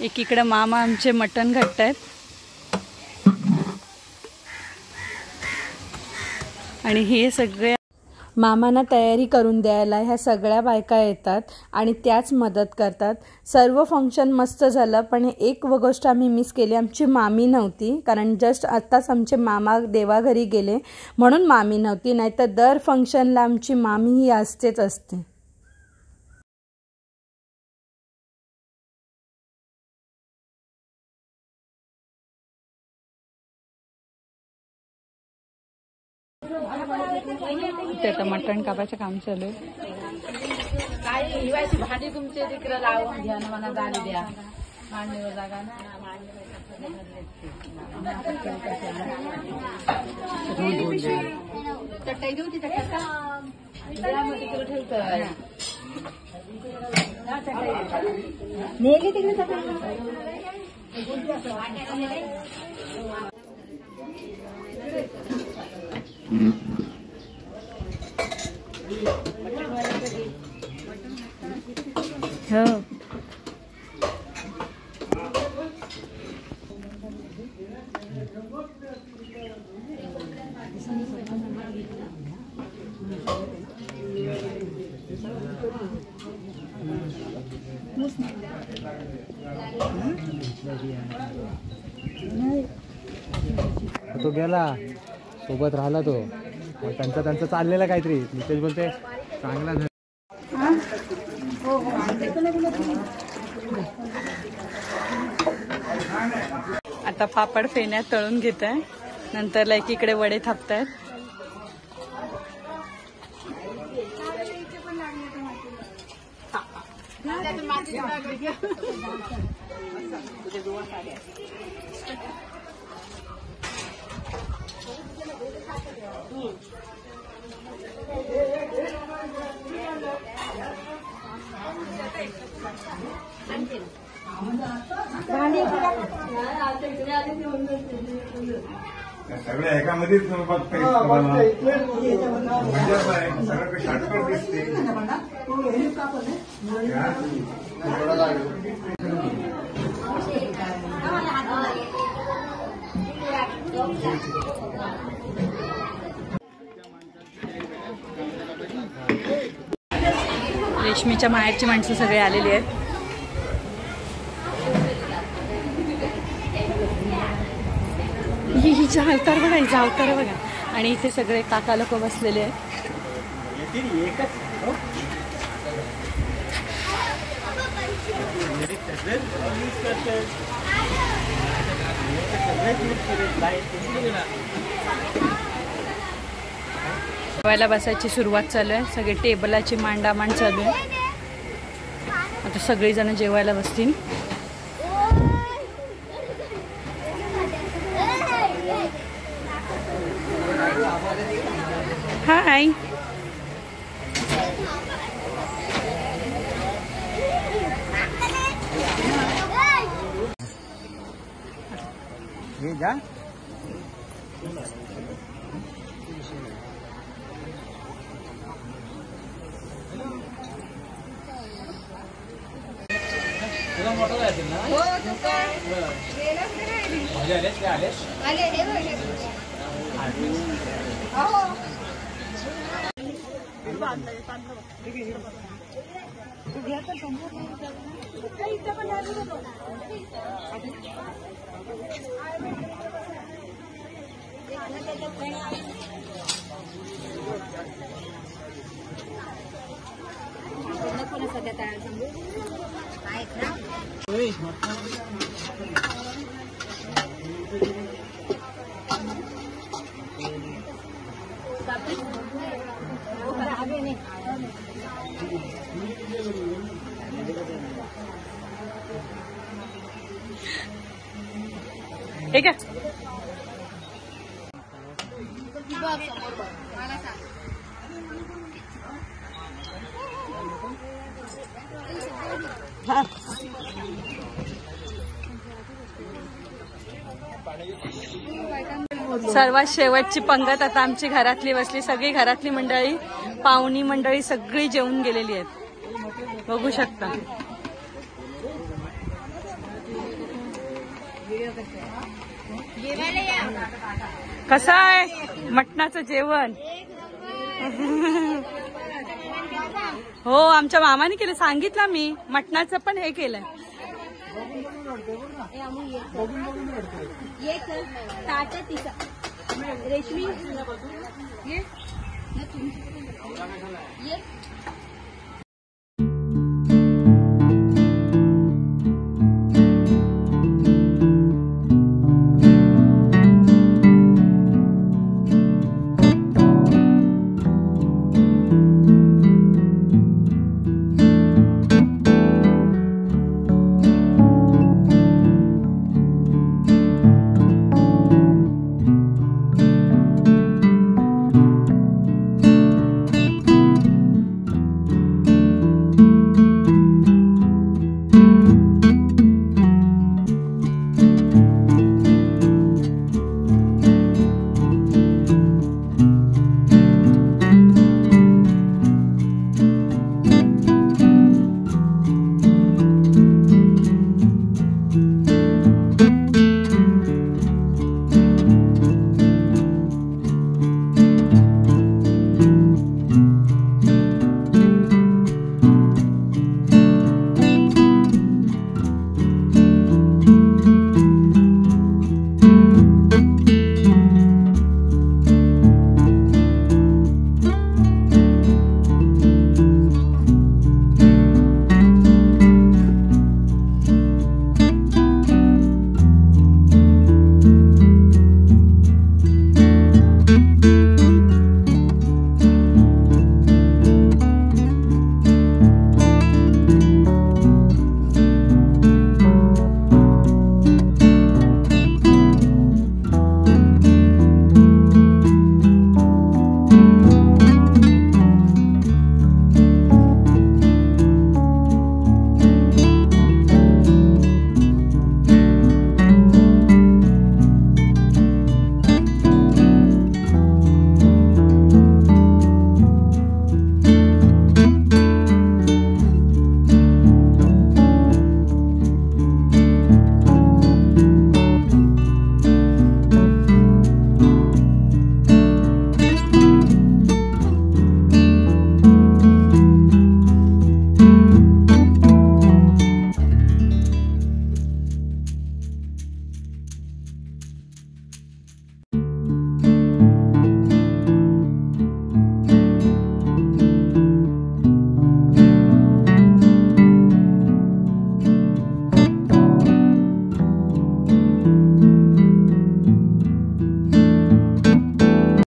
एकीकडे मामा आमचे मटण घालतायत आणि हे सगळे मामांना तयारी करून द्यायला ह्या सगळ्या बायका येतात आणि त्याच मदत करतात। सर्व फंक्शन मस्त झालं, पण एक गोष्ट आम्ही मिस केली, आमची मामी नव्हती। कारण जस्ट आत्ताच आमचे मामा देवाघरी गेले म्हणून मामी नव्हती, नाहीतर दर फंक्शनला आमची मामी ही असतेच असते। आता मटण कापायचं काम चालू आहे। काय हिवायची भाजी तुमचे तिकडे लावून घ्या ना, मला गाडी द्या मांडीवर जागा ना। चटई घेऊ तिथे तिकडे ठेवतोय नेली तिकडे हो तो गेला सोबत राहिला तो, त्यांचं चाललेलं काहीतरी। नितेश बोलते चांगला झाला। आता पापड फेण्यात तळून घेत आहे, नंतर एकीकडे वडे थापतायत। सगळ्या एकामध्येच बघताय सगळं शॉर्टकट दिसते। रेशमीच्या माहेरची माणसं सगळे आलेली आहेत। हिचा अवतार बघा, हिचा अवतार बघा। आणि इथे सगळे काका लोक बसलेले आहेत। जेवायला बसायची सुरुवात चालू आहे, सगळे टेबलाची मांडामांड चालू आहे। आता सगळी जण जेवायला बसतील। हाय ये जा ठीक आहे। सर्वात शेवटची पंगत आता आमची घरातली बसली। सगळी घरातली मंडळी, पाहुणी मंडळी सगळी जेवून गेलेली आहेत, बघू शकता। कसं आहे मटणाचं जेवण? हो आमच्या मामाने केलं, सांगितलं मी. मटणाचं पण हे केलंय. रेशमी